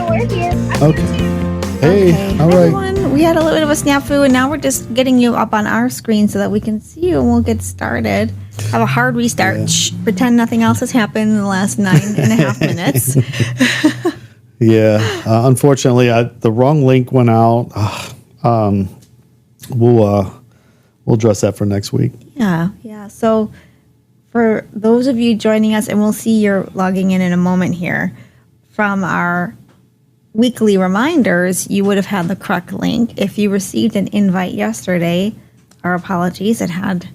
we're here. Okay. Hey, all right. Everyone, we had a little bit of a snafu, and now we're just getting you up on our screen so that we can see you, and we'll get started. Have a hard restart. Yeah. Shh, pretend nothing else has happened in the last 9.5 minutes. Yeah. Unfortunately, the wrong link went out. We'll address that for next week. Yeah. So for those of you joining us, and we'll see you're logging in a moment here, from our weekly reminders, you would have had the correct link. If you received an invite yesterday, our apologies, it had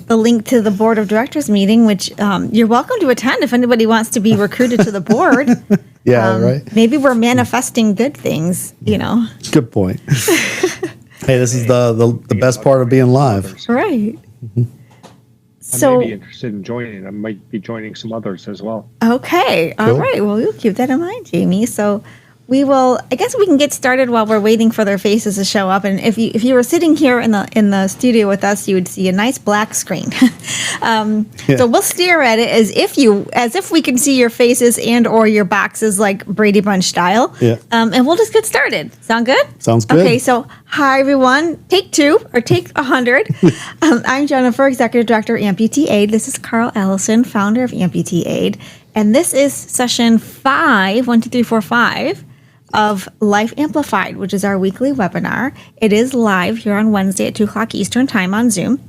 the link to the board of directors meeting, which you're welcome to attend if anybody wants to be recruited to the board. Yeah, right. Maybe we're manifesting good things, you know. Good point. Hey, this is the best part of being live. Right. I So, may be interested in joining. I might be joining some others as well. okay. All Cool. right. Well, we'll keep that in mind, Jamie. So we will, I guess we can get started while we're waiting for their faces to show up. And if you were sitting here in the studio with us, you would see a nice black screen. So we'll stare at it as if we can see your faces and or your boxes like Brady Bunch style. Yeah. And we'll just get started. Sound good? Sounds good. Okay, so hi everyone. Take 2 or take 100. I'm Jennifer, Executive Director, Amputee Aid. This is Carl Allison, founder of Amputee Aid. And this is session 5, 1, 2, 3, 4, 5 of Life Amplified, which is our weekly webinar. It is live here on Wednesday at 2 o'clock Eastern Time on Zoom.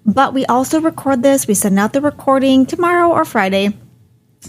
But we also record this. We send out the recording tomorrow or Friday.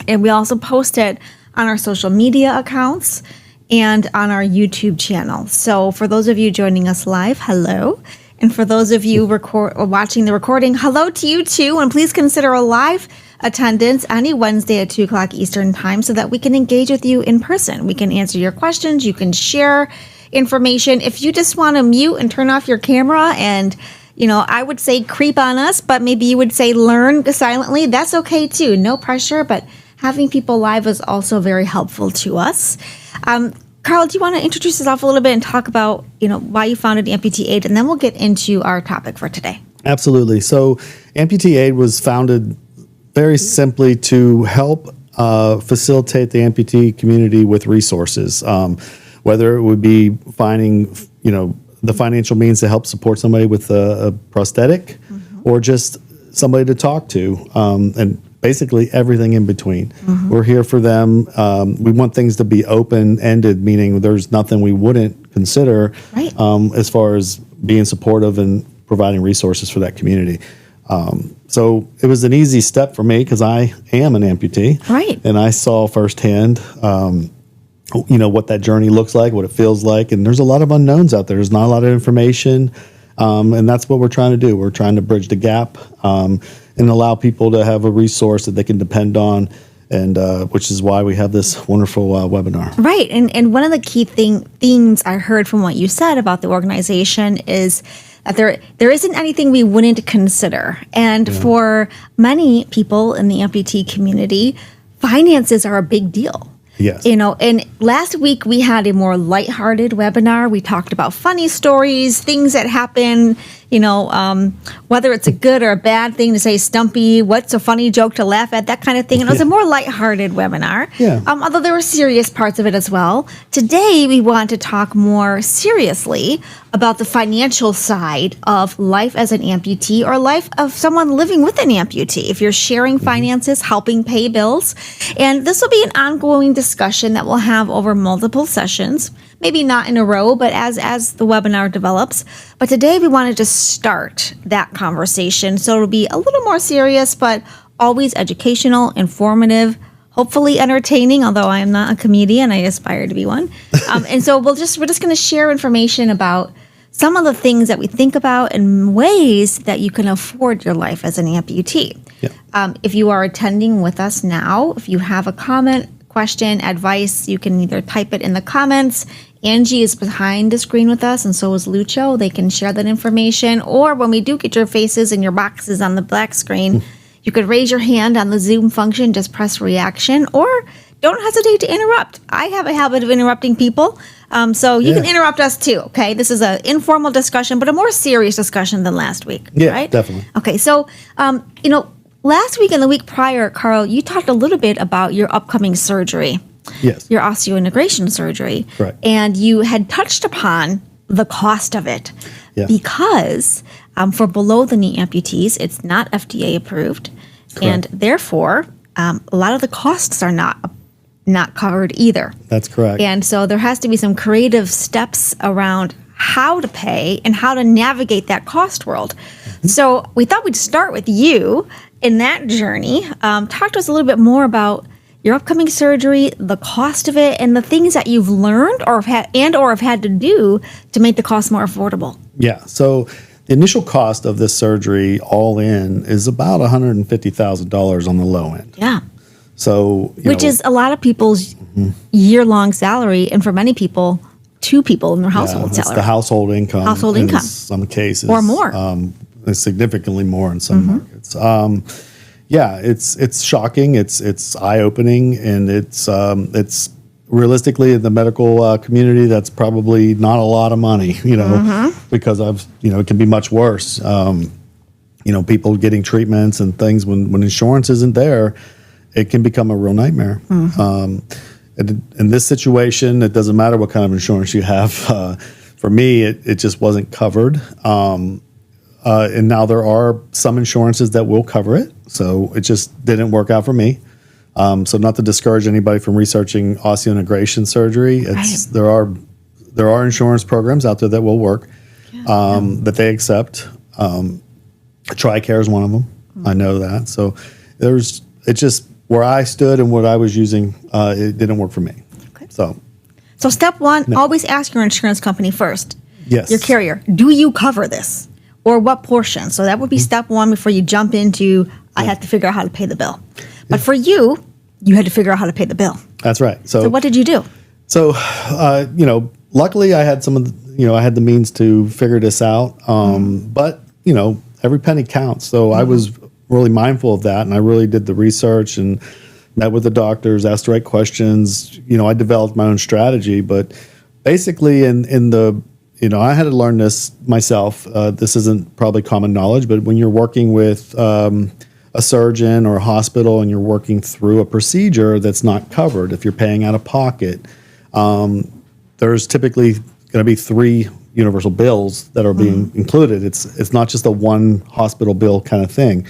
And we also post it on our social media accounts and on our YouTube channel. So for those of you joining us live, hello. And for those of you watching the recording, hello to you too. And please consider a live attendance any Wednesday at 2 o'clock Eastern Time so that we can engage with you in person. We can answer your questions. You can share information. If you just want to mute and turn off your camera and, I would say creep on us, but maybe you would say learn silently. That's okay too. No pressure, but having people live is also very helpful to us. Carl, do you want to introduce yourself a little bit and talk about, why you founded Amputee Aid, and then we'll get into our topic for today. Absolutely. So Amputee Aid was founded very simply to help facilitate the amputee community with resources, whether it would be finding, the financial means to help support somebody with a prosthetic, or just somebody to talk to, and basically everything in between. We're here for them. We want things to be open-ended, meaning there's nothing we wouldn't consider, Right. As far as being supportive and providing resources for that community. So it was an easy step for me because I am an amputee. Right. And I saw firsthand, what that journey looks like, what it feels like. And there's a lot of unknowns out there. There's not a lot of information. And that's what we're trying to do. We're trying to bridge the gap and allow people to have a resource that they can depend on, and which is why we have this wonderful webinar. Right. And one of the key themes I heard from what you said about the organization is that there isn't anything we wouldn't consider. And for many people in the amputee community, finances are a big deal. Yes. And last week we had a more lighthearted webinar. We talked about funny stories, things that happen, whether it's a good or a bad thing to say, Stumpy, what's a funny joke to laugh at, that kind of thing. And it was a more lighthearted webinar, although there were serious parts of it as well. Today, we want to talk more seriously about the financial side of life as an amputee, or life of someone living with an amputee. If you're sharing finances, helping pay bills. And this will be an ongoing discussion that we'll have over multiple sessions, maybe not in a row, but as the webinar develops. But today we wanted to start that conversation. So it'll be a little more serious, but always educational, informative, hopefully entertaining, although I am not a comedian, I aspire to be one. And so we're just going to share information about some of the things that we think about and ways that you can afford your life as an amputee. If you are attending with us now, if you have a comment, question, advice, you can either type it in the comments. Angie is behind the screen with us, and so is Lucho. They can share that information. Or when we do get your faces and your boxes on the black screen, you could raise your hand on the Zoom function, just press reaction, or don't hesitate to interrupt. I have a habit of interrupting people, so you can interrupt us too, okay? This is an informal discussion, but a more serious discussion than last week, right? Definitely. Okay, so, last week and the week prior, Carl, you talked a little bit about your upcoming surgery. Yes. your osseointegration surgery. Correct. And you had touched upon the cost of it Yeah. because for below the knee amputees, it's not FDA approved. And therefore, a lot of the costs are not covered either. That's correct. And so there has to be some creative steps around how to pay and how to navigate that cost world. So we thought we'd start with you in that journey. Talk to us a little bit more about your upcoming surgery, the cost of it, and the things that you've learned or have had to do to make the cost more affordable. Yeah. So the initial cost of this surgery all in is about $150,000 on the low end. Yeah. So, Which is a lot of people's year-long salary, and for many people, two people in their household it's salary. the household income. Household in income. some cases. Or more. Significantly more in some markets. It's shocking. It's eye-opening, and it's realistically in the medical community, that's probably not a lot of money, because it can be much worse. People getting treatments and things when insurance isn't there, it can become a real nightmare. In this situation, it doesn't matter what kind of insurance you have. For me, it just wasn't covered. And now there are some insurances that will cover it. So it just didn't work out for me. So not to discourage anybody from researching osseointegration surgery, there are insurance programs out there that will work, that they accept. TRICARE is one of them. I know that. So it's just where I stood and what I was using, it didn't work for me. Okay. So step one, always ask your insurance company first. Yes. Your carrier, do you cover this? Or what portion? So that would be step one before you jump into, I have to figure out how to pay the bill. But for you had to figure out how to pay the bill. That's right. So what did you do? So, luckily I had I had the means to figure this out. But, every penny counts. So I was really mindful of that. And I really did the research and met with the doctors, asked the right questions. I developed my own strategy. But basically I had to learn this myself. This isn't probably common knowledge, but when you're working with a surgeon or a hospital and you're working through a procedure that's not covered, if you're paying out of pocket, there's typically going to be 3 universal bills that are being included. It's not just a one hospital bill kind of thing.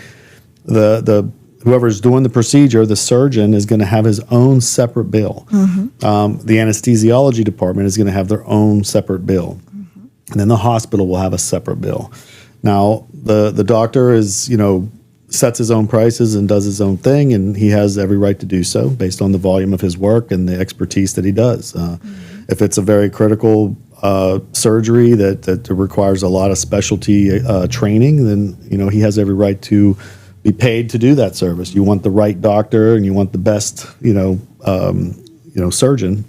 The whoever's doing the procedure, the surgeon, is going to have his own separate bill. The anesthesiology department is going to have their own separate bill. And then the hospital will have a separate bill. Now, the doctor is, sets his own prices and does his own thing, and he has every right to do so based on the volume of his work and the expertise that he does. If it's a very critical surgery that requires a lot of specialty training, then, he has every right to be paid to do that service. You want the right doctor and you want the best, surgeon.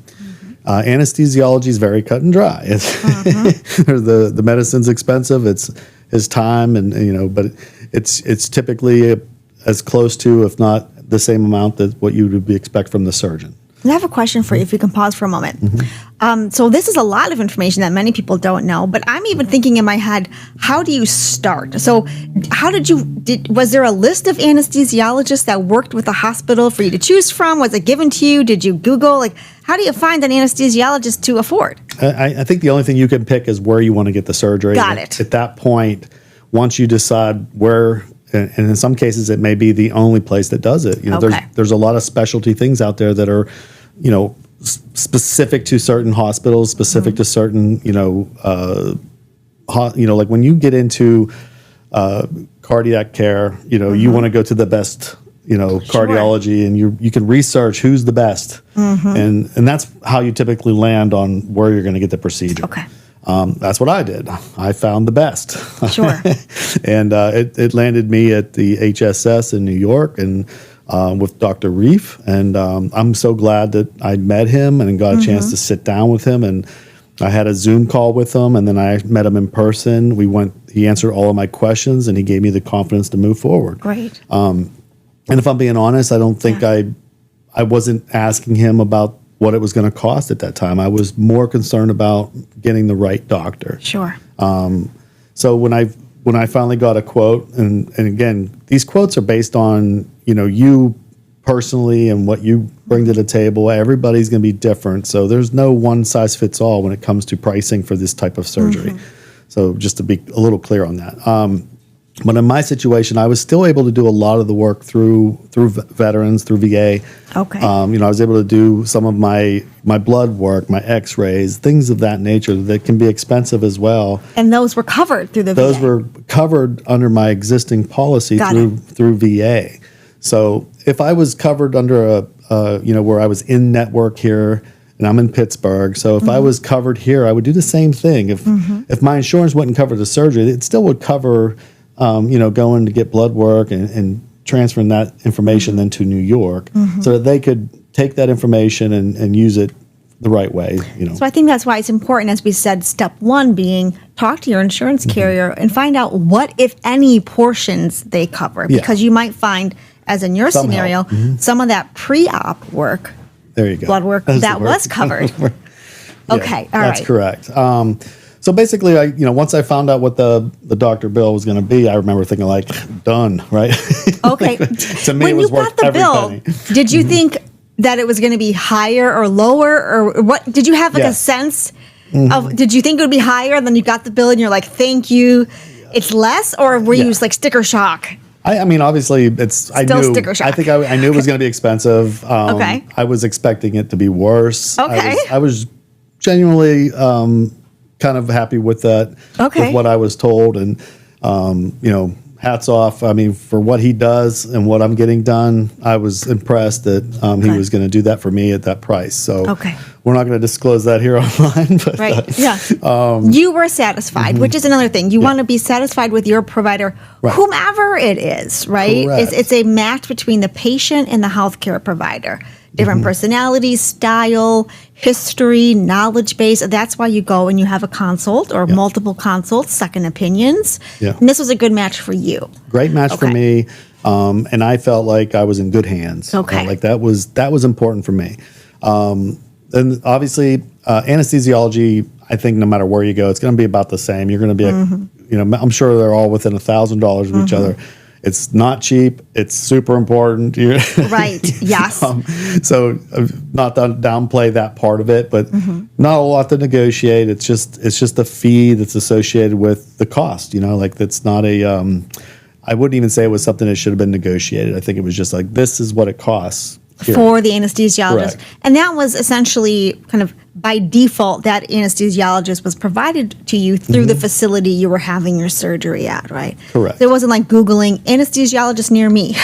Anesthesiology is very cut and dry. The medicine's expensive. It's his time, but it's typically as close to, if not the same amount that what you would expect from the surgeon. I have a question for you, if you can pause for a moment. So this is a lot of information that many people don't know, but I'm even thinking in my head, how do you start? So how was there a list of anesthesiologists that worked with the hospital for you to choose from? Was it given to you? Did you Google? How do you find an anesthesiologist to afford? I think the only thing you can pick is where you want to get the surgery. Got it. At that point, once you decide where, and in some cases it may be the only place that does it. There's a lot of specialty things out there that are, specific to certain hospitals, specific to certain, like when you get into cardiac care, you want to go to the best, cardiology, and you can research who's the best, and that's how you typically land on where you're going to get the procedure. Okay. That's what I did. I found the best. Sure. And it landed me at the HSS in New York, and with Dr. Reef. And I'm so glad that I met him and got a chance to sit down with him. And I had a Zoom call with him, and then I met him in person. He answered all of my questions, and he gave me the confidence to move forward. Great. And if I'm being honest, I don't think I wasn't asking him about what it was going to cost at that time. I was more concerned about getting the right doctor. Sure. So when I finally got a quote, and again, these quotes are based on, you personally and what you bring to the table. Everybody's going to be different. So there's no one size fits all when it comes to pricing for this type of surgery. So just to be a little clear on that. But in my situation, I was still able to do a lot of the work through veterans, through VA. Okay. I was able to do some of my blood work, my X-rays, things of that nature that can be expensive as well. And those were covered through the VA? Those were covered under my existing policy through VA. So if I was covered under where I was in network here, and I'm in Pittsburgh, so if I was covered here, I would do the same thing. If my insurance wouldn't cover the surgery, it still would cover, going to get blood work and transferring that information then to New York, so that they could take that information and use it the right way. So I think that's why it's important, as we said, step one being talk to your insurance carrier and find out what, if any, portions they cover, because you might find, as in your scenario, some of that pre-op work, there you go, blood work, that was covered. Okay, all right. That's correct. So basically, once I found out what the doctor bill was going to be, I remember thinking like, done, right? Okay. To me, when it was you worth got the every bill, penny. did you think that it was going to be higher or lower, or what? Did you have like a sense of? Did you think it would be higher? And then you got the bill, and you're like, "Thank you, it's less," or were you like sticker shock? I mean, obviously, I knew. Sticker shock. I think I knew it was going to be expensive. Okay. I was expecting it to be worse. Okay. I was genuinely kind of happy with that. Okay. With what I was told, and hats off. I mean, for what he does and what I'm getting done, I was impressed that he was going to do that for me at that price. So we're not going to disclose that here online. But, you were satisfied, which is another thing. You want to be satisfied with your provider, whomever it is, right? It's a match between the patient and the healthcare provider. Different personalities, style, history, knowledge base. That's why you go and you have a consult or multiple consults, second opinions. Yeah. And this was a good match for you. Great match for me. And I felt like I was in good hands. Okay. Like that was important for me. And obviously, anesthesiology, I think no matter where you go, it's going to be about the same. You're going to be, I'm sure they're all within $1,000 of each other. It's not cheap. It's super important. Right. Yes. So not to downplay that part of it, but not a lot to negotiate. It's just a fee that's associated with the cost. Like that's not a. I wouldn't even say it was something that should have been negotiated. I think it was just like, this is what it costs. Here. For the anesthesiologist. Correct. And that was essentially kind of by default, that anesthesiologist was provided to you through the facility you were having your surgery at, right? Correct. So it wasn't like Googling anesthesiologist near me,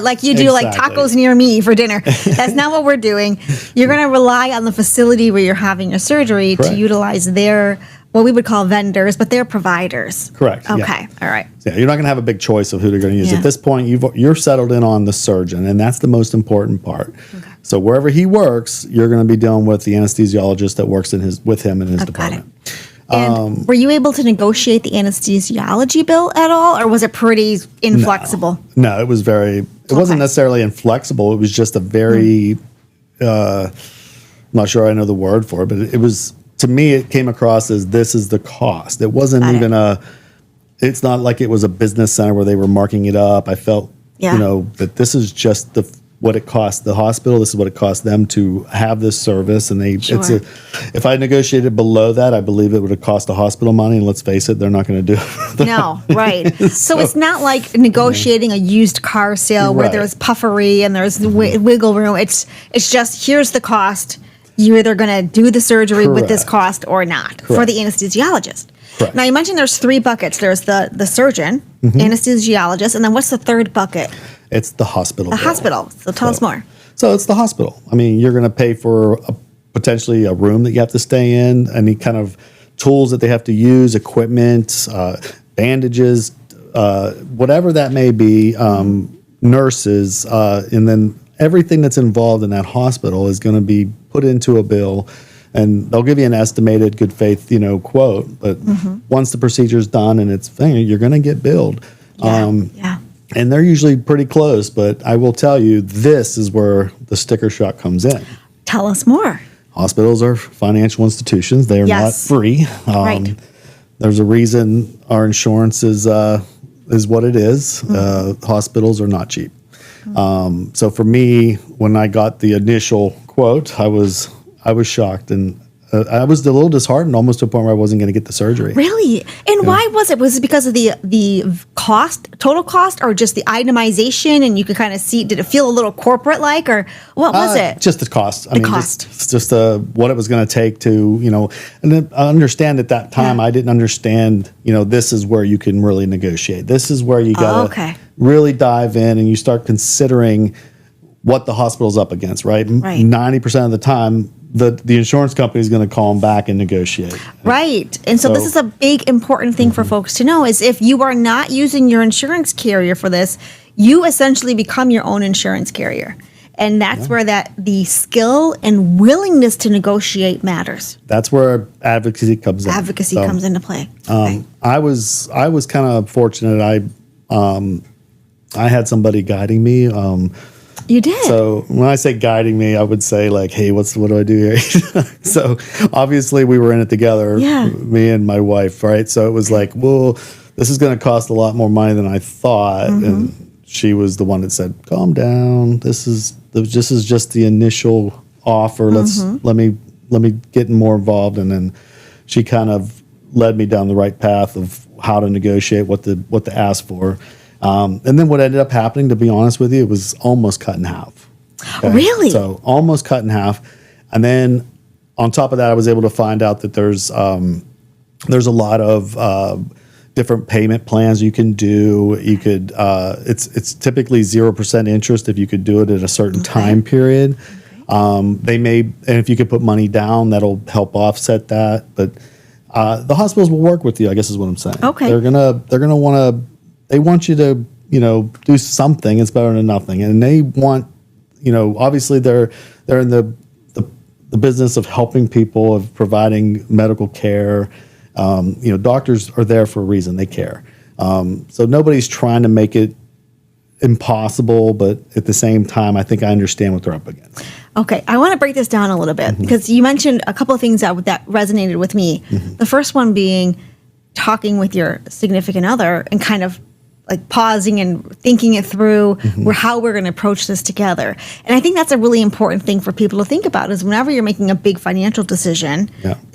like you do, like tacos near me for dinner. That's not what we're doing. You're going to rely on the facility where you're having your surgery to utilize their, what we would call vendors, but they're providers. Correct. Okay. All right. Yeah, you're not going to have a big choice of who they're going to use. At this point, you're settled in on the surgeon, and that's the most important part. Okay. So wherever he works, you're going to be dealing with the anesthesiologist that works with him in his department. And were you able to negotiate the anesthesiology bill at all, or was it pretty inflexible? No, it was very. It wasn't necessarily inflexible. It was just a very. I'm not sure I know the word for it, but it was. To me, it came across as this is the cost. It wasn't even it's not like it was a business center where they were marking it up. I felt, that this is just what it cost the hospital. This is what it cost them to have this service. And if I negotiated below that, I believe it would have cost the hospital money. And let's face it, they're not going to do it. No, right. So it's not like negotiating a used car sale where there's puffery and there's wiggle room. It's just, here's the cost. You're either going to do the surgery with this cost or not for the anesthesiologist. Correct. Now, you mentioned there's three buckets. There's the surgeon, anesthesiologist, and then what's the third bucket? It's the hospital. The hospital. So tell us more. So it's the hospital. I mean, you're going to pay for potentially a room that you have to stay in, any kind of tools that they have to use, equipment, bandages, whatever that may be, nurses, and then everything that's involved in that hospital is going to be put into a bill, and they'll give you an estimated good faith, quote. But once the procedure's done and it's you're going to get billed. And they're usually pretty close. But I will tell you, this is where the sticker shock comes in. Tell us more. Hospitals are financial institutions. They are not free. Right. There's a reason our insurance is what it is. Hospitals are not cheap. So for me, when I got the initial quote, I was shocked, and I was a little disheartened, almost to a point where I wasn't going to get the surgery. Really? And why was it? Was it because of the cost, total cost, or just the itemization? And you could kind of see, did it feel a little corporate like, or what was it? Just the cost. I mean, cost. Just what it was going to take to, and then I understand at that time, I didn't understand, this is where you can really negotiate. This is where you got to really dive in and you start considering what the hospital's up against, right? 90% of the time, the insurance company is going to call them back and negotiate. Right. And so this is a big important thing for folks to know is if you are not using your insurance carrier for this, you essentially become your own insurance carrier. And that's where the skill and willingness to negotiate matters. That's where advocacy comes in. Advocacy comes into play. I was kind of fortunate. I had somebody guiding me. You did. So when I say guiding me, I would say like, hey, what do I do here? So obviously we were in it together, me and my wife, right? So it was like, well, this is going to cost a lot more money than I thought. And she was the one that said, calm down. This is just the initial offer. Let me get more involved. And then she kind of led me down the right path of how to negotiate, what to ask for. And then what ended up happening, to be honest with you, it was almost cut in half. Okay? Really? So almost cut in half. And then on top of that, I was able to find out that there's a lot of different payment plans you can do. You could it's typically 0% interest if you could do it at a certain time period. And if you could put money down, that'll help offset that. But the hospitals will work with you, I guess is what I'm saying. Okay. They're gonna want you to, do something. It's better than nothing. And they want, obviously they're in the business of helping people, of providing medical care. Doctors are there for a reason. They care. So nobody's trying to make it impossible, but at the same time, I think I understand what they're up against. Okay, I want to break this down a little bit because you mentioned a couple of things that resonated with me. The first one being talking with your significant other and kind of like pausing and thinking it through how we're going to approach this together. And I think that's a really important thing for people to think about is whenever you're making a big financial decision,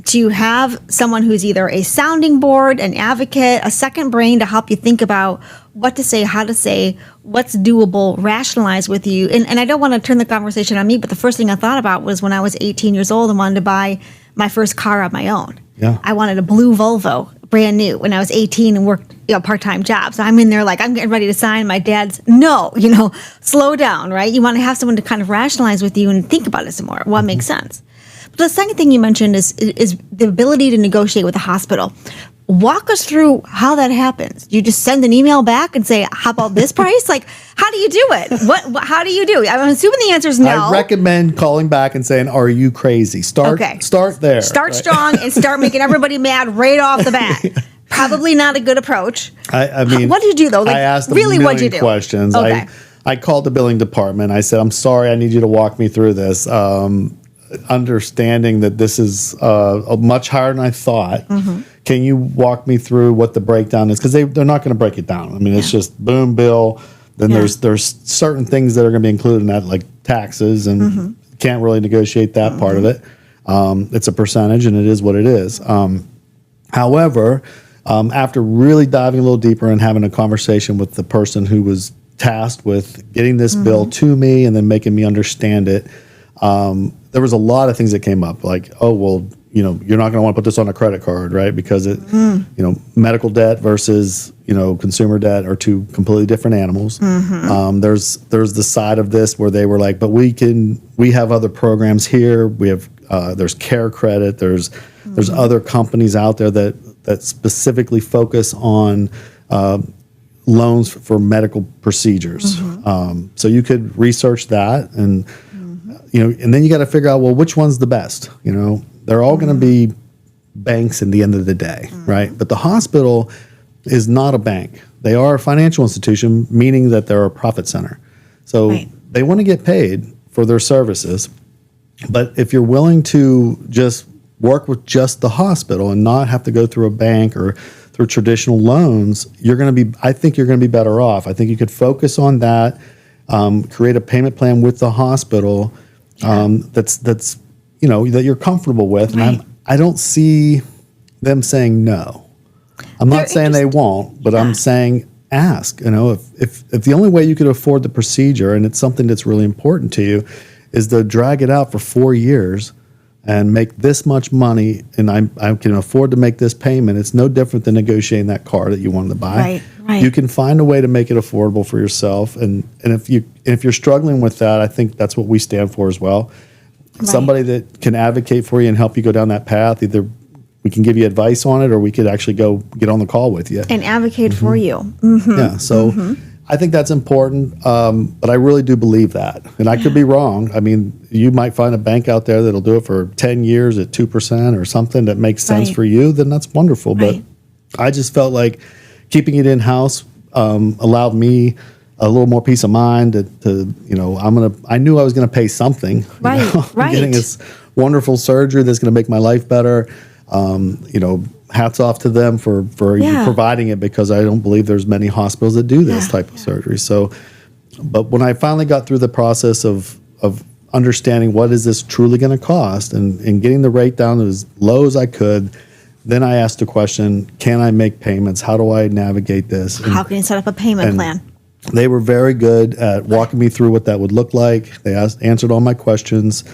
to have someone who's either a sounding board, an advocate, a second brain to help you think about what to say, how to say, what's doable, rationalize with you. And I don't want to turn the conversation on me, but the first thing I thought about was when I was 18 years old and wanted to buy my first car on my own. I wanted a blue Volvo, brand new, when I was 18 and worked a part-time job. So I'm in there like, I'm getting ready to sign. My dad's, no, slow down, right? You want to have someone to kind of rationalize with you and think about it some more. What makes sense? But the second thing you mentioned is the ability to negotiate with the hospital. Walk us through how that happens. You just send an email back and say, how about this price? Like, how do you do it? How do you do it? I'm assuming the answer is no. I recommend calling back and saying, are you crazy? Start there. Start strong and start making everybody mad right off the bat. Probably not a good approach. I mean, what do you do though? Like, I asked them really, a what'd you million do? questions. Okay. I called the billing department. I said, I'm sorry, I need you to walk me through this. Understanding that this is much higher than I thought. Can you walk me through what the breakdown is? Because they're not going to break it down. I mean, it's just boom, bill. Then there's certain things that are going to be included in that, like taxes, and can't really negotiate that part of it. It's a percentage, and it is what it is. However, after really diving a little deeper and having a conversation with the person who was tasked with getting this bill to me and then making me understand it, there was a lot of things that came up, like, oh, well, you're not going to want to put this on a credit card, right? Because it, medical debt versus, consumer debt are two completely different animals. There's the side of this where they were like, but we have other programs here. We have, there's care credit. There's other companies out there that specifically focus on, loans for medical procedures. So you could research that and, and then you got to figure out, well, which one's the best? They're all going to be banks in the end of the day, right? But the hospital is not a bank. They are a financial institution, meaning that they're a profit center. So they want to get paid for their services. But if you're willing to just work with just the hospital and not have to go through a bank or through traditional loans, I think you're going to be better off. I think you could focus on that. create a payment plan with the hospital that's that you're comfortable with. Right. And I don't see them saying no. I'm not saying they won't, but I'm saying ask. If the only way you could afford the procedure, and it's something that's really important to you, is to drag it out for 4 years and make this much money, and I can afford to make this payment, it's no different than negotiating that car that you wanted to buy. Right. You can find a way to make it affordable for yourself, and if you're struggling with that, I think that's what we stand for as well. Right. Somebody that can advocate for you and help you go down that path. Either we can give you advice on it, or we could actually go get on the call with you And advocate for you. Yeah, so I think that's important, but I really do believe that. And I could be wrong. I mean, you might find a bank out there that'll do it for 10 years at 2% or something that makes sense for you, then that's wonderful. Right. But I just felt like keeping it in-house allowed me a little more peace of mind I knew I was going to pay something. Right, I'm getting this wonderful surgery that's going to make my life better. Hats off to them for providing it, because I don't believe there's many hospitals that do this type of surgery. So, but when I finally got through the process of understanding what is this truly going to cost and getting the rate down as low as I could, then I asked the question, can I make payments? How do I navigate this? How can you set up a payment plan? They were very good at walking me through what that would look like. They answered all my questions.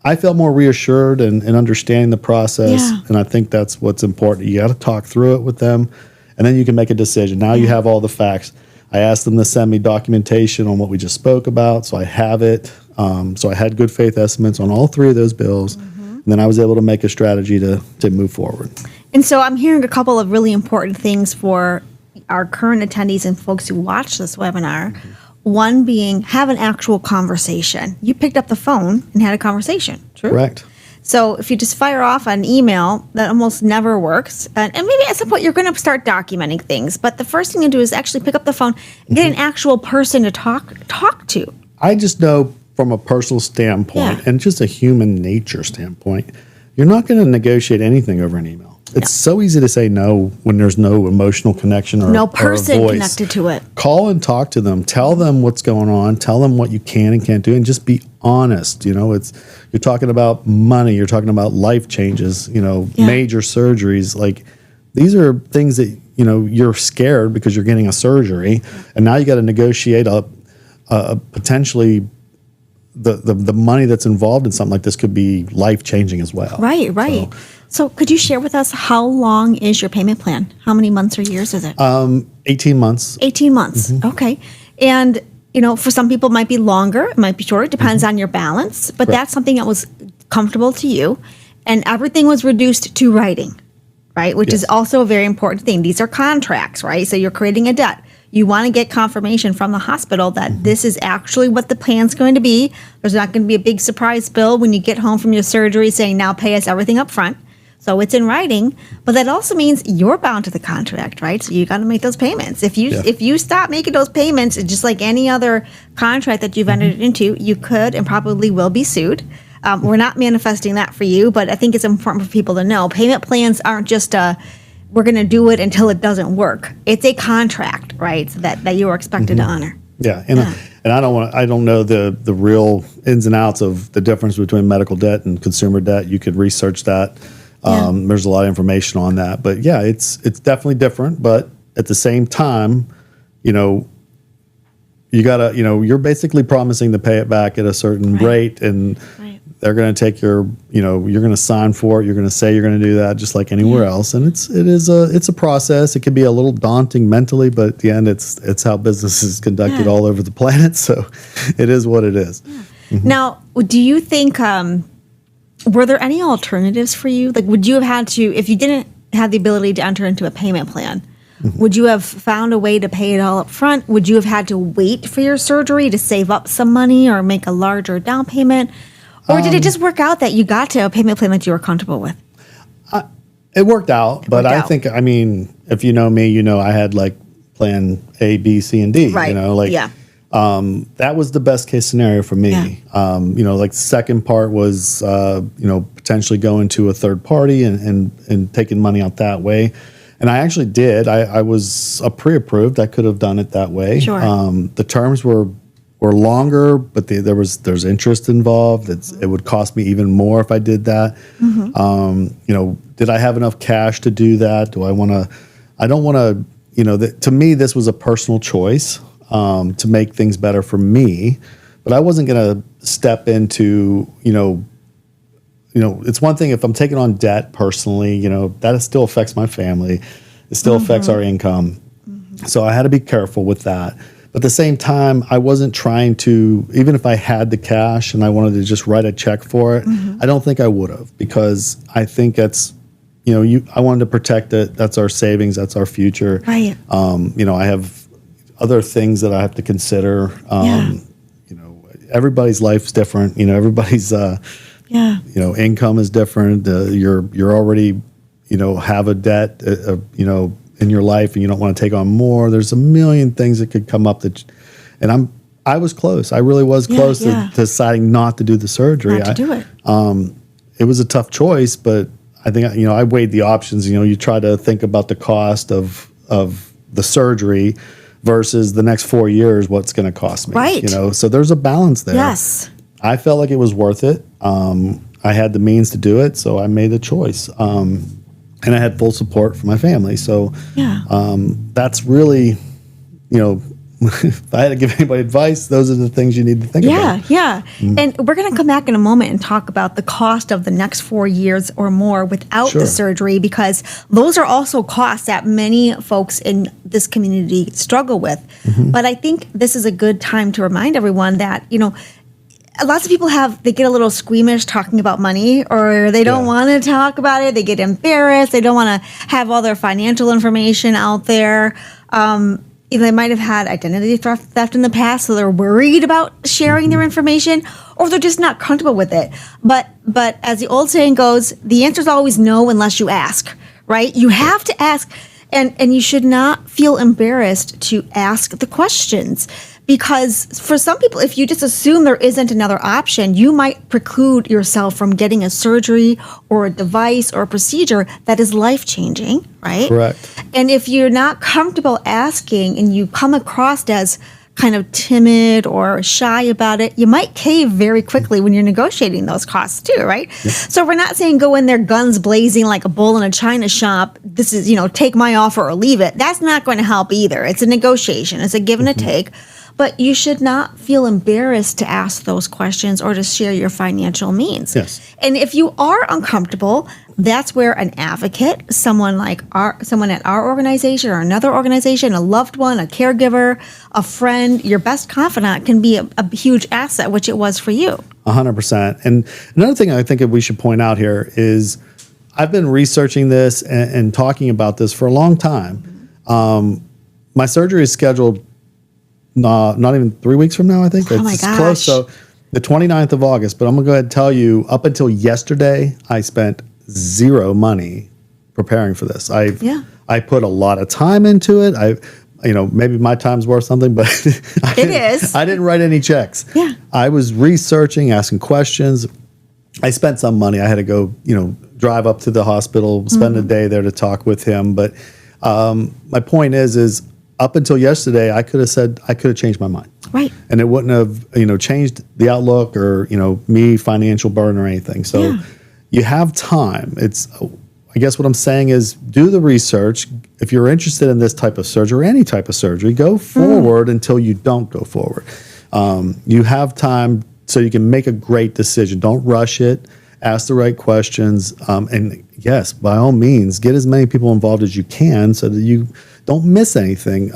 I felt more reassured and understanding the process, and I think that's what's important. You got to talk through it with them, and then you can make a decision. Now you have all the facts. I asked them to send me documentation on what we just spoke about, so I have it. So I had good faith estimates on all 3 of those bills, and then I was able to make a strategy to move forward. And so I'm hearing a couple of really important things for our current attendees and folks who watch this webinar. One being, have an actual conversation. You picked up the phone and had a conversation, true? Correct. So if you just fire off an email, that almost never works. And maybe at some point you're going to start documenting things. But the first thing to do is actually pick up the phone and get an actual person to talk to. I just know from a personal standpoint and just a human nature standpoint, you're not going to negotiate anything over an email. It's so easy to say no when there's no emotional connection or no person or a voice. Connected to it. Call and talk to them. Tell them what's going on. Tell them what you can and can't do, and just be honest. You're talking about money. You're talking about life changes. Major surgeries. Like, these are things that you're scared because you're getting a surgery, and now you got to negotiate a potentially the money that's involved in something like this could be life changing as well. Right. So could you share with us, how long is your payment plan? How many months or years is it? 18 months. 18 months. Okay. And, for some people it might be longer, it might be shorter, it depends on your balance, but that's something that was comfortable to you. And everything was reduced to writing, right? Which is also a very important thing. These are contracts, right? So you're creating a debt. You want to get confirmation from the hospital that this is actually what the plan's going to be. There's not going to be a big surprise bill when you get home from your surgery saying, now pay us everything up front. So it's in writing, but that also means you're bound to the contract, right? So you got to make those payments. If you stop making those payments, just like any other contract that you've entered into, you could and probably will be sued. We're not manifesting that for you, but I think it's important for people to know payment plans aren't just we're going to do it until it doesn't work. It's a contract, right? So that you are expected to honor. Yeah, and I don't know the real ins and outs of the difference between medical debt and consumer debt. You could research that. There's a lot of information on that, but it's definitely different. But at the same time, you gotta, you're basically promising to pay it back at a certain rate, and they're going to take you're going to sign for it. You're going to say you're going to do that, just like anywhere else. And it's a process. It can be a little daunting mentally, but at the end, it's how business is conducted all over the planet. So it is what it is. Yeah. Now, do you think? Were there any alternatives for you? Like, would you have had to, if you didn't have the ability to enter into a payment plan, would you have found a way to pay it all up front? Would you have had to wait for your surgery to save up some money or make a larger down payment? Or did it just work out that you got to a payment plan that you were comfortable with? It worked out, but I think, if you know me, I had like plan A, B, C, and D. Right. That was the best case scenario for me. Yeah. The second part was, potentially going to a third party and taking money out that way. And I actually did. I was pre-approved. I could have done it that way. Sure. The terms were longer, but there's interest involved. It would cost me even more if I did that. Did I have enough cash to do that? Do I want to? I don't want to. To me, this was a personal choice to make things better for me, but I wasn't going to step into it's one thing if I'm taking on debt personally, that still affects my family. It still affects our income. So I had to be careful with that. But at the same time, I wasn't trying to, even if I had the cash and I wanted to just write a check for it, I don't think I would have, because I think that's, I wanted to protect it. That's our savings. That's our future. Right. I have other things that I have to consider. Everybody's life's different. Everybody's, income is different. You're already, have a debt, in your life, and you don't want to take on more. There's a million things that could come up and I was close. I really was close to deciding not to do the surgery. Not to do it. It was a tough choice, but I think, I weighed the options. You try to think about the cost of the surgery versus the next 4 years, what's going to cost me. Right. So there's a balance there. Yes. I felt like it was worth it. I had the means to do it, so I made the choice. And I had full support from my family. So that's really, if I had to give anybody advice, those are the things you need to think about. Yeah. And we're going to come back in a moment and talk about the cost of the next 4 years or more without the surgery, because those are also costs that many folks in this community struggle with. But I think this is a good time to remind everyone that, lots of people they get a little squeamish talking about money, or they don't want to talk about it. They get embarrassed. They don't want to have all their financial information out there. They might have had identity theft in the past, so they're worried about sharing their information, or they're just not comfortable with it. But as the old saying goes, the answer is always no unless you ask, right? You have to ask, and you should not feel embarrassed to ask the questions. Because for some people, if you just assume there isn't another option, you might preclude yourself from getting a surgery or a device or a procedure that is life-changing, right? Correct. And if you're not comfortable asking and you come across as kind of timid or shy about it, you might cave very quickly when you're negotiating those costs too, right? Yep. So we're not saying go in there guns blazing like a bull in a china shop. This is, take my offer or leave it. That's not going to help either. It's a negotiation. It's a give and a take. But you should not feel embarrassed to ask those questions or to share your financial means. Yes. And if you are uncomfortable, that's where an advocate, someone at our organization or another organization, a loved one, a caregiver, a friend, your best confidant can be a huge asset, which it was for you. 100%. And another thing I think we should point out here is I've been researching this and talking about this for a long time. My surgery is scheduled not even 3 weeks from now, I think. Oh, my gosh. Close. So the 29th of August. But I'm going to go ahead and tell you, up until yesterday, I spent zero money preparing for this. I put a lot of time into it. Maybe my time's worth something, but I didn't write any checks. Yeah. I was researching, asking questions. I spent some money. I had to go, drive up to the hospital, spend a day there to talk with him. But my point is up until yesterday, I could have changed my mind. Right. And it wouldn't have, changed the outlook or, me financial burden or anything. So you have time. I guess what I'm saying is do the research. If you're interested in this type of surgery or any type of surgery, go forward until you don't go forward. You have time so you can make a great decision. Don't rush it. Ask the right questions. And yes, by all means, get as many people involved as you can so that you don't miss anything.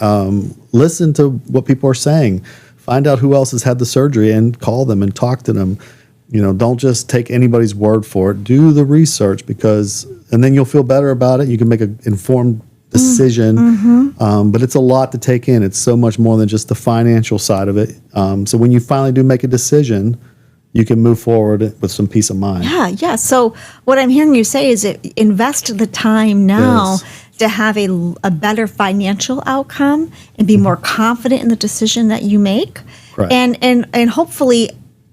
Listen to what people are saying. Find out who else has had the surgery and call them and talk to them. Don't just take anybody's word for it. Do the research and then you'll feel better about it. You can make an informed decision. But it's a lot to take in. It's so much more than just the financial side of it. So when you finally do make a decision, you can move forward with some peace of mind. Yeah. So what I'm hearing you say is invest the time now to have a better financial outcome and be more confident in the decision that you make. Correct. And hopefully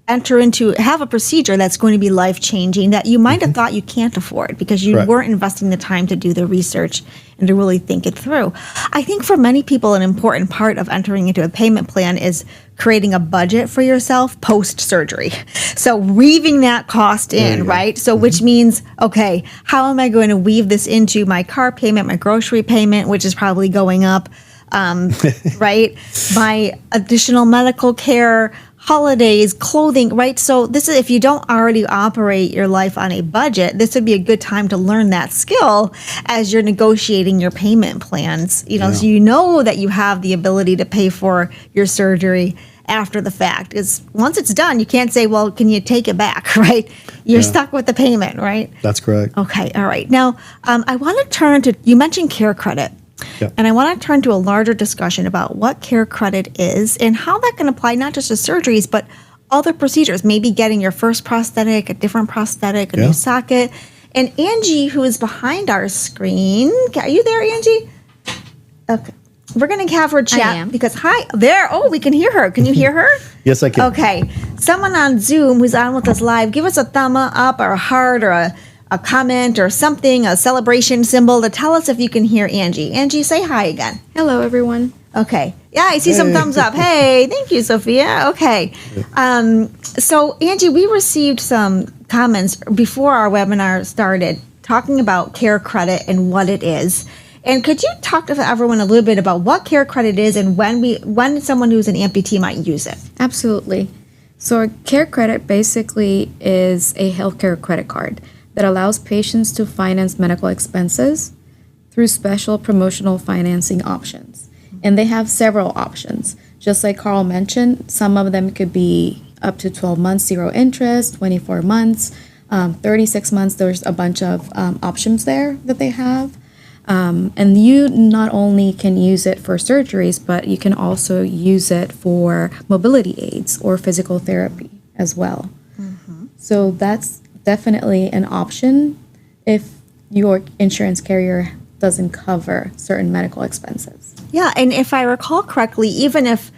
have a procedure that's going to be life-changing that you might have thought you can't afford because you Correct. weren't investing the time to do the research and to really think it through. I think for many people, an important part of entering into a payment plan is creating a budget for yourself post-surgery. So weaving that cost in, right? So which means, okay, how am I going to weave this into my car payment, my grocery payment, which is probably going up, right? My additional medical care, holidays, clothing, right? So this is, if you don't already operate your life on a budget, this would be a good time to learn that skill as you're negotiating your payment plans, so you know that you have the ability to pay for your surgery after the fact. Is once it's done, you can't say, well, can you take it back, right? You're stuck with the payment, right? That's correct. Okay, all right. Now, I want to turn to, you mentioned care credit. Yep. And I want to turn to a larger discussion about what care credit is and how that can apply not just to surgeries, but other procedures, maybe getting your first prosthetic, a different prosthetic, a new socket. And Angie, who is behind our screen, are you there, Angie? Okay. We're going to have her chat because, we can hear her. Can you hear her? Yes, I can. Okay. Someone on Zoom who's on with us live, give us a thumb up or a heart or a comment or something, a celebration symbol to tell us if you can hear Angie. Angie, say hi again. Hello, everyone. Okay. Yeah, I see some thumbs up. Hey, thank you, Sophia. Okay. So, Angie, we received some comments before our webinar started talking about care credit and what it is. And could you talk to everyone a little bit about what care credit is and when someone who's an amputee might use it? Absolutely. So, a care credit basically is a healthcare credit card that allows patients to finance medical expenses through special promotional financing options. And they have several options. Just like Carl mentioned, some of them could be up to 12 months, 0 interest, 24 months, 36 months. There's a bunch of options there that they have. And you not only can use it for surgeries, but you can also use it for mobility aids or physical therapy as well. So that's definitely an option if your insurance carrier doesn't cover certain medical expenses. Yeah, and if I recall correctly, even if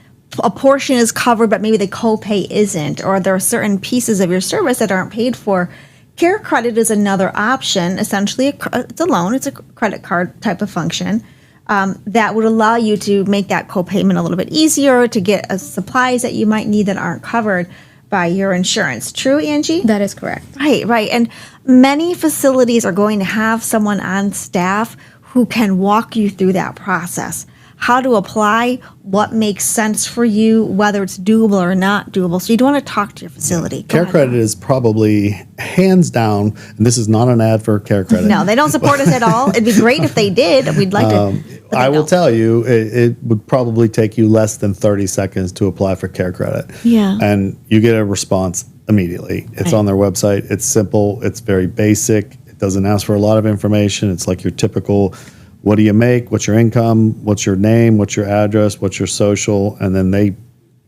a portion is covered, but maybe the copay isn't, or there are certain pieces of your service that aren't paid for, care credit is another option. Essentially, it's a loan, it's a credit card type of function that would allow you to make that copayment a little bit easier, to get supplies that you might need that aren't covered by your insurance. True, Angie? That is correct. Right. And many facilities are going to have someone on staff who can walk you through that process. How to apply, what makes sense for you, whether it's doable or not doable. So you'd want to talk to your facility. Care credit is probably hands down, and this is not an ad for care credit. No, they don't support us at all. It'd be great if they did. We'd like to. I will tell you, it would probably take you less than 30 seconds to apply for care credit. Yeah. And you get a response immediately. It's on their website. It's simple. It's very basic. It doesn't ask for a lot of information. It's like your typical, what do you make? What's your income? What's your name? What's your address? What's your social? And then they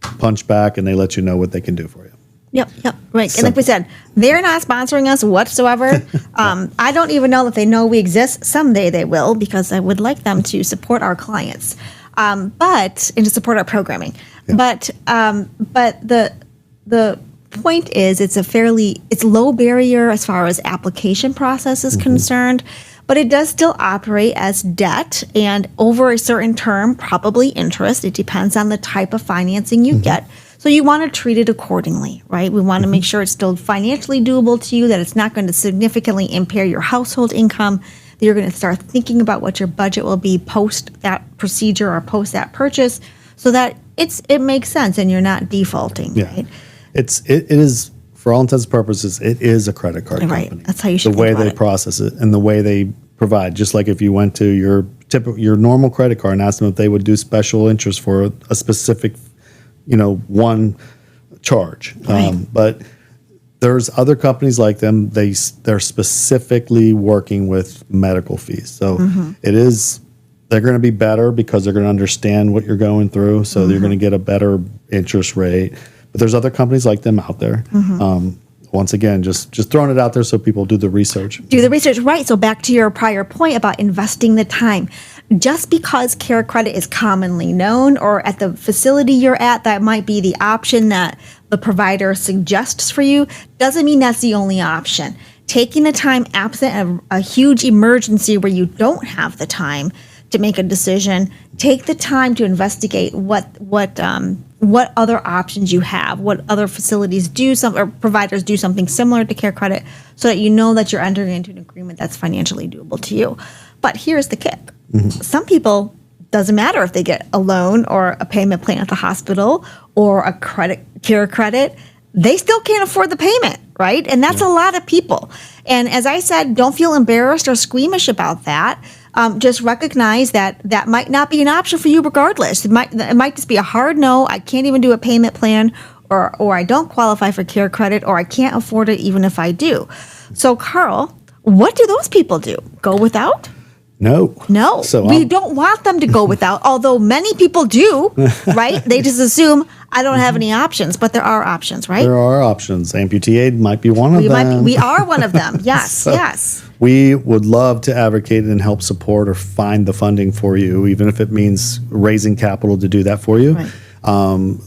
punch back and they let you know what they can do for you. Yep, right. And like we said, they're not sponsoring us whatsoever. I don't even know that they know we exist. Someday they will, because I would like them to support our clients, and to support our programming. Yeah. But the point is, it's low barrier as far as application process is concerned. But it does still operate as debt, and over a certain term, probably interest. It depends on the type of financing you get. So you want to treat it accordingly, right? We want to make sure it's still financially doable to you, that it's not going to significantly impair your household income, that you're going to start thinking about what your budget will be post that procedure or post that purchase, so that it makes sense and you're not defaulting, right? It is, for all intents and purposes, it is a credit card right. company. That's how you should The think way about they it. process it and the way they provide. Just like if you went to your normal credit card and asked them if they would do special interest for a specific, one charge. Right. But there's other companies like them. They're specifically working with medical fees. So they're going to be better because they're going to understand what you're going through. So you're going to get a better interest rate. But there's other companies like them out there. Once again, just throwing it out there so people do the research. Do the research, right. So back to your prior point about investing the time. just because care credit is commonly known or at the facility you're at, that might be the option that the provider suggests for you, doesn't mean that's the only option. Taking the time absent a huge emergency where you don't have the time to make a decision, take the time to investigate what other options you have, what other facilities do or providers do something similar to care credit, so that you know that you're entering into an agreement that's financially doable to you. But here's the kick. Some people, doesn't matter if they get a loan or a payment plan at the hospital or a care credit, they still can't afford the payment, right? And that's a lot of people. And as I said, don't feel embarrassed or squeamish about that. Just recognize that that might not be an option for you regardless. It might just be a hard no. I can't even do a payment plan, or I don't qualify for care credit, or I can't afford it even if I do. So, Carl, what do those people do? Go without? No. So we don't want them to go without, although many people do, right? They just assume I don't have any options, but there are options, right? There are options. Amputee Aid might be one of them. We are one of them. Yes, So yes. We would love to advocate and help support or find the funding for you, even if it means raising capital to do that for you. Right.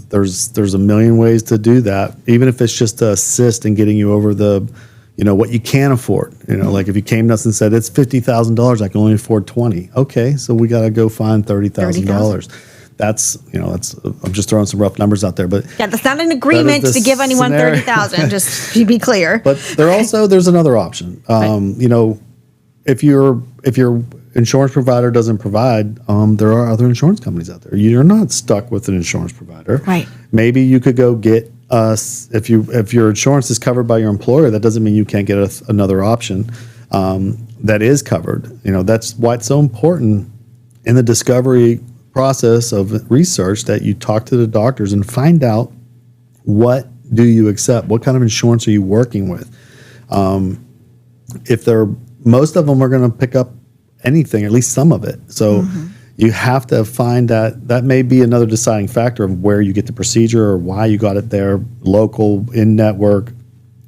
There's a million ways to do that, even if it's just to assist in getting you over the, what you can afford. Like if you came to us and said, it's $50,000, I can only afford 20. Okay, so we got to go find $30,000. That's I'm just throwing some rough numbers out there, but yeah, that's not an agreement to give anyone $30,000. Just to be clear. But there's another option. If your insurance provider doesn't provide, there are other insurance companies out there. You're not stuck with an insurance provider. Right. Maybe you could go get us if your insurance is covered by your employer. That doesn't mean you can't get another option that is covered. That's why it's so important in the discovery process of research that you talk to the doctors and find out what do you accept, what kind of insurance are you working with. Most of them are going to pick up anything, at least some of it. So you have to find that may be another deciding factor of where you get the procedure or why you got it there, local, in network,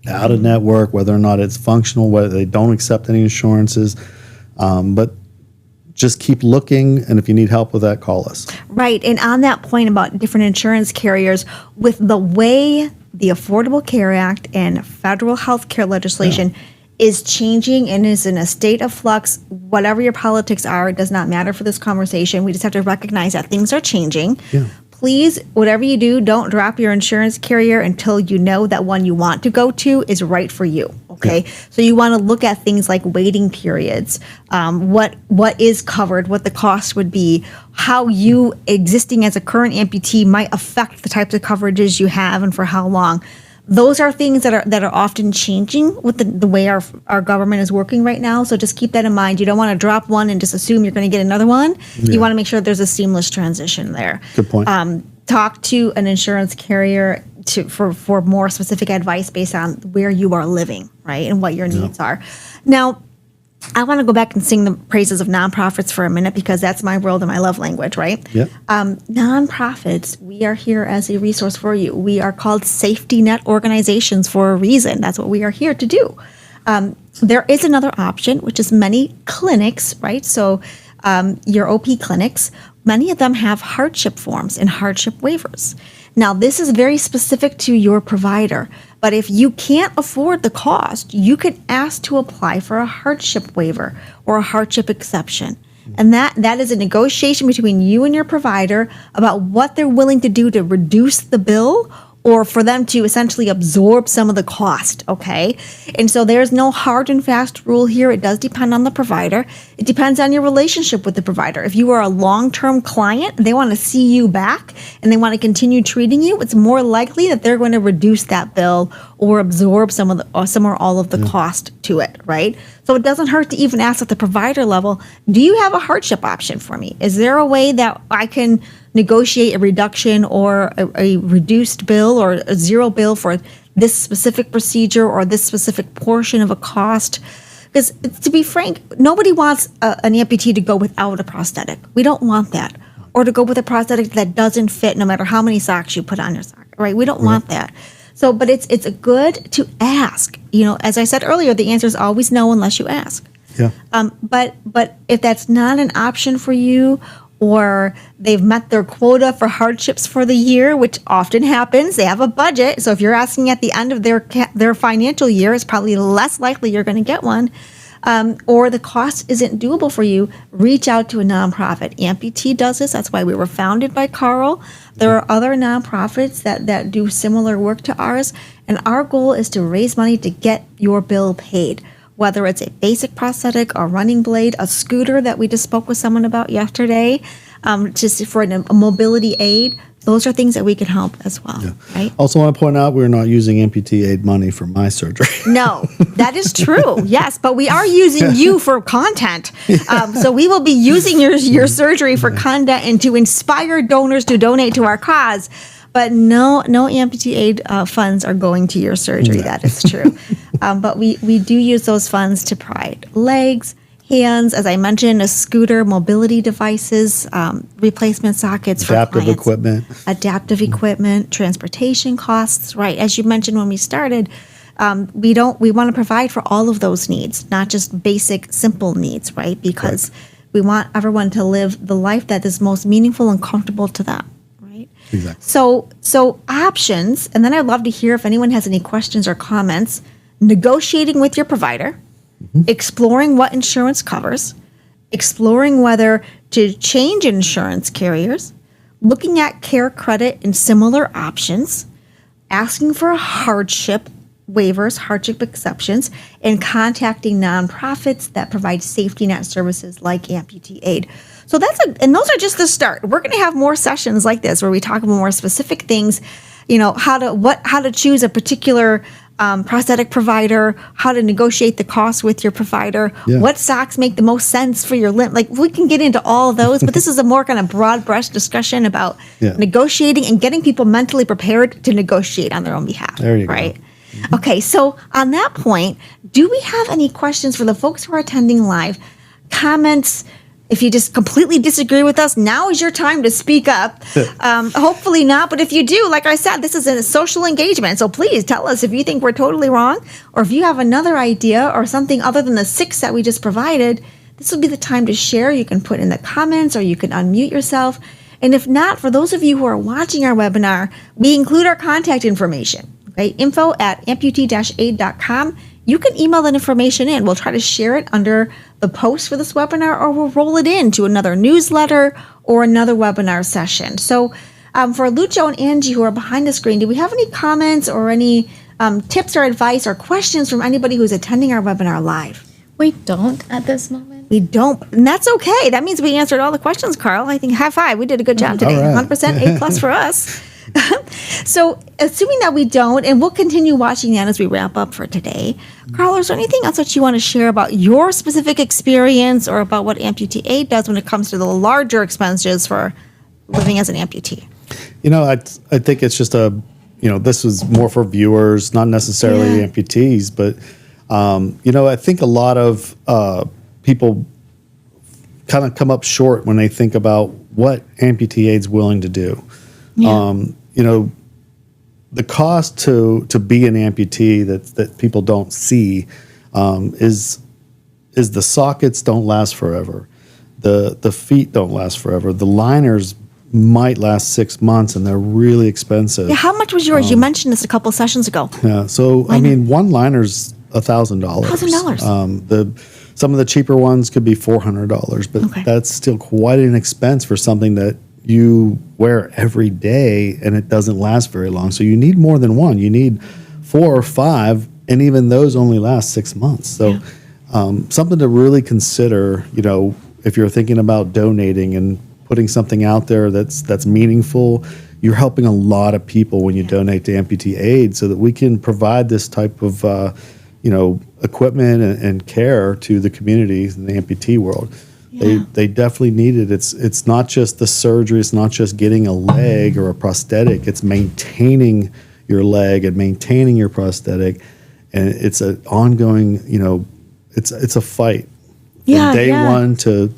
out of network, whether or not it's functional, whether they don't accept any insurances. But just keep looking, and if you need help with that, call us. Right, and on that point about different insurance carriers, with the way the Affordable Care Act and federal health care legislation is changing and is in a state of flux, whatever your politics are, it does not matter for this conversation. We just have to recognize that things are changing. Yeah. Please, whatever you do, don't drop your insurance carrier until you know that one you want to go to is right for you. Okay, so you want to look at things like waiting periods, what is covered, what the cost would be, how you existing as a current amputee might affect the types of coverages you have and for how long. Those are things that are often changing with the way our government is working right now. So just keep that in mind. You don't want to drop one and just assume you're going to get another one. Yeah. You want to make sure there's a seamless transition there. Good point. Talk to an insurance carrier for more specific advice based on where you are living, right, and what your needs are. Now, I want to go back and sing the praises of nonprofits for a minute because that's my world and my love language, right? Yep. Nonprofits, we are here as a resource for you. We are called safety net organizations for a reason. That's what we are here to do. There is another option, which is many clinics, right? So your OP clinics, many of them have hardship forms and hardship waivers. Now, this is very specific to your provider, but if you can't afford the cost, you could ask to apply for a hardship waiver or a hardship exception. And that is a negotiation between you and your provider about what they're willing to do to reduce the bill or for them to essentially absorb some of the cost, okay? And so there's no hard and fast rule here. It does depend on the provider. It depends on your relationship with the provider. If you are a long-term client, they want to see you back and they want to continue treating you, it's more likely that they're going to reduce that bill or absorb some or all of the cost to it, right? So it doesn't hurt to even ask at the provider level, do you have a hardship option for me? Is there a way that I can negotiate a reduction or a reduced bill or a zero bill for this specific procedure or this specific portion of a cost? Because to be frank, nobody wants an amputee to go without a prosthetic. We don't want that. Or to go with a prosthetic that doesn't fit no matter how many socks you put on your sock, right? We don't want that. So, but it's good to ask. As I said earlier, the answer is always no unless you ask. Yeah. But if that's not an option for you, or they've met their quota for hardships for the year, which often happens, they have a budget. So if you're asking at the end of their financial year, it's probably less likely you're going to get one. Or the cost isn't doable for you, reach out to a nonprofit. Amputee does this. That's why we were founded by Carl. There are other nonprofits that do similar work to ours. And our goal is to raise money to get your bill paid, whether it's a basic prosthetic, a running blade, a scooter that we just spoke with someone about yesterday, just for a mobility aid. Those are things that we can help as well, right? Also want to point out we're not using amputee aid money for my surgery. No, that is true. Yes, but we are using you for content. So we will be using your surgery for content and to inspire donors to donate to our cause. But no amputee aid funds are going to your surgery. That is true. But we do use those funds to provide legs, hands, as I mentioned, a scooter, mobility devices, replacement sockets for clients. Adaptive equipment, transportation costs, right? As you mentioned when we started, we want to provide for all of those needs, not just basic, simple needs, right? Because we want everyone to live the life that is most meaningful and comfortable to them, right? Exactly. So options, and then I'd love to hear if anyone has any questions or comments. Negotiating with your provider, exploring what insurance covers, exploring whether to change insurance carriers, looking at care credit and similar options, asking for hardship waivers, hardship exceptions, and contacting nonprofits that provide safety net services like Amputee Aid. So and those are just the start. We're going to have more sessions like this where we talk about more specific things, how to choose a particular prosthetic provider, how to negotiate the cost with your provider, what socks make the most sense for your limb. Like, we can get into all of those, but this is a more kind of broad brush discussion about negotiating and getting people mentally prepared to negotiate on their own behalf. There you right? go. Okay, so on that point, do we have any questions for the folks who are attending live? Comments? If you just completely disagree with us, now is your time to speak up. Hopefully not, but if you do, like I said, this is a social engagement. So please tell us if you think we're totally wrong, or if you have another idea or something other than the 6 that we just provided. This will be the time to share. You can put in the comments or you can unmute yourself. And if not, for those of you who are watching our webinar, we include our contact information. Okay, info@amputee-aid.com. You can email that information in. We'll try to share it under the post for this webinar, or we'll roll it into another newsletter or another webinar session. So for Lucho and Angie, who are behind the screen, do we have any comments or any tips or advice or questions from anybody who's attending our webinar live? We don't at this moment. We don't, and that's okay. That means we answered all the questions, Carl. I think high five. We did a good job today. All right. 100% A+ for us. So assuming that we don't, and we'll continue watching that as we wrap up for today, Carl, is there anything else that you want to share about your specific experience or about what Amputee Aid does when it comes to the larger expenses for living as an amputee? I think it's just this was more for viewers, not necessarily amputees, but I think a lot of people kind of come up short when they think about what Amputee Aid's willing to do. The cost to be an amputee that people don't see is the sockets don't last forever, the feet don't last forever, the liners might last 6 months and they're really expensive. Yeah, how much was yours? You mentioned this a couple sessions ago. Yeah, so one liner's $1,000. $1,000. Some of the cheaper ones could be $400, but that's still quite an expense for something that you wear every day and it doesn't last very long. So you need more than one. You need 4 or 5, and even those only last 6 months. So something to really consider, if you're thinking about donating and putting something out there that's meaningful. You're helping a lot of people when you donate to Amputee Aid, so that we can provide this type of equipment and care to the communities in the amputee world. They definitely need it. It's not just the surgery. It's not just getting a leg or a prosthetic. It's maintaining your leg and maintaining your prosthetic, and it's an ongoing. It's a fight from day one to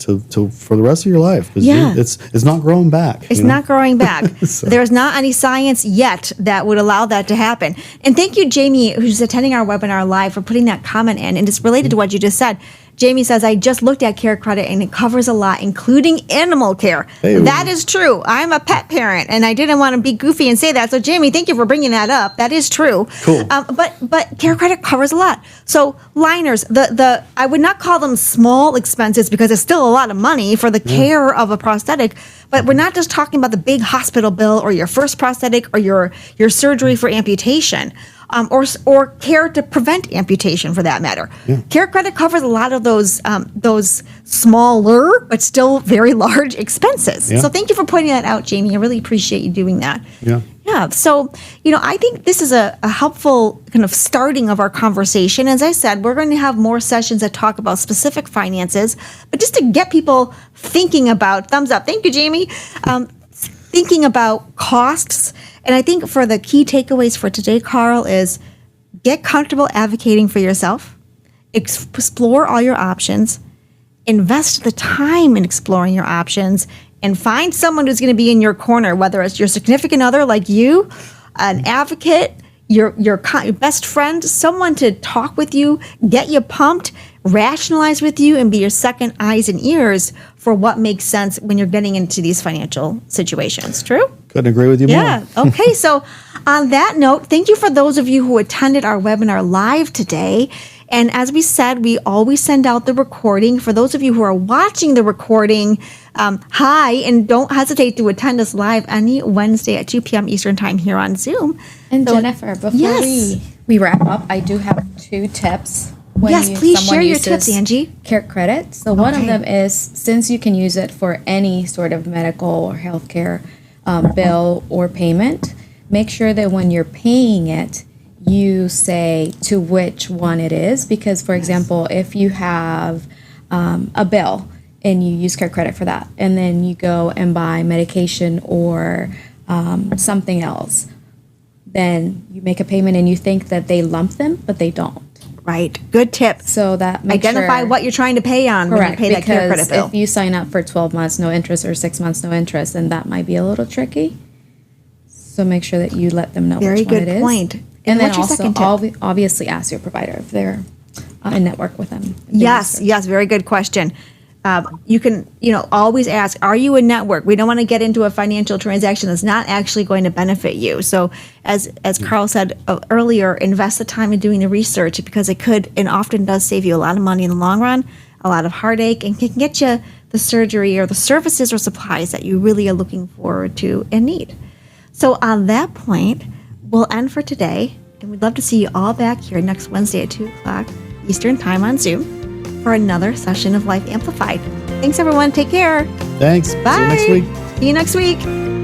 for the rest of your life. It's not growing back. It's not growing back. So. There's not any science yet that would allow that to happen. And thank you, Jamie, who's attending our webinar live, for putting that comment in. And it's related to what you just said. Jamie says, I just looked at Care Credit and it covers a lot, including animal care. Hey. That is true. I'm a pet parent and I didn't want to be goofy and say that. So Jamie, thank you for bringing that up. That is true. Cool. But Care Credit covers a lot. So liners, I would not call them small expenses because it's still a lot of money for the care of a prosthetic. But we're not just talking about the big hospital bill or your first prosthetic or your surgery for amputation. Or care to prevent amputation, for that matter. Yeah. Care Credit covers a lot of those smaller but still very large expenses. Yeah. So thank you for pointing that out, Jamie. I really appreciate you doing that. Yeah. Yeah. So, I think this is a helpful kind of starting of our conversation. As I said, we're going to have more sessions that talk about specific finances, but just to get people thinking about, thumbs up. Thank you, Jamie. Thinking about costs. And I think for the key takeaways for today, Carl, is get comfortable advocating for yourself, explore all your options, invest the time in exploring your options, and find someone who's going to be in your corner, whether it's your significant other like you, an advocate, your best friend, someone to talk with you, get you pumped, rationalize with you, and be your second eyes and ears for what makes sense when you're getting into these financial situations. True? Couldn't agree with you more. Yeah. Okay. So on that note, thank you for those of you who attended our webinar live today. And as we said, we always send out the recording. For those of you who are watching the recording, hi, and don't hesitate to attend us live any Wednesday at 2 p.m. Eastern Time here on Zoom. And Jennifer, before Yes. we wrap up, I do have 2 tips. When Yes, please someone share your uses tips, Angie. Care Credit. So one of Okay. them is, since you can use it for any sort of medical or healthcare bill or payment, make sure that when you're paying it, you say to which one it is. Because, for example, if you have a bill and you use Care Credit for that, and then you go and buy medication or something else, then you make a payment and you think that they lump them, but they don't. Right. Good tip. So that make Identify sure, what you're trying to pay on correct, when you pay that Care because Credit bill. if you sign up for 12 months no interest or 6 months no interest, then that might be a little tricky. So make sure that you let them know Very which one good it is. point. And then what's your also second tip? obviously ask your provider if they're in network with them. Yes, very good question. You can, always ask, are you a network? We don't want to get into a financial transaction that's not actually going to benefit you. So as Carl said earlier, invest the time in doing the research, because it could and often does save you a lot of money in the long run, a lot of heartache, and can get you the surgery or the services or supplies that you really are looking forward to and need. So on that point, we'll end for today, and we'd love to see you all back here next Wednesday at 2 o'clock Eastern Time on Zoom for another session of Life Amplified. Thanks, everyone. Take care. Thanks. Bye. See you next week. See you next week.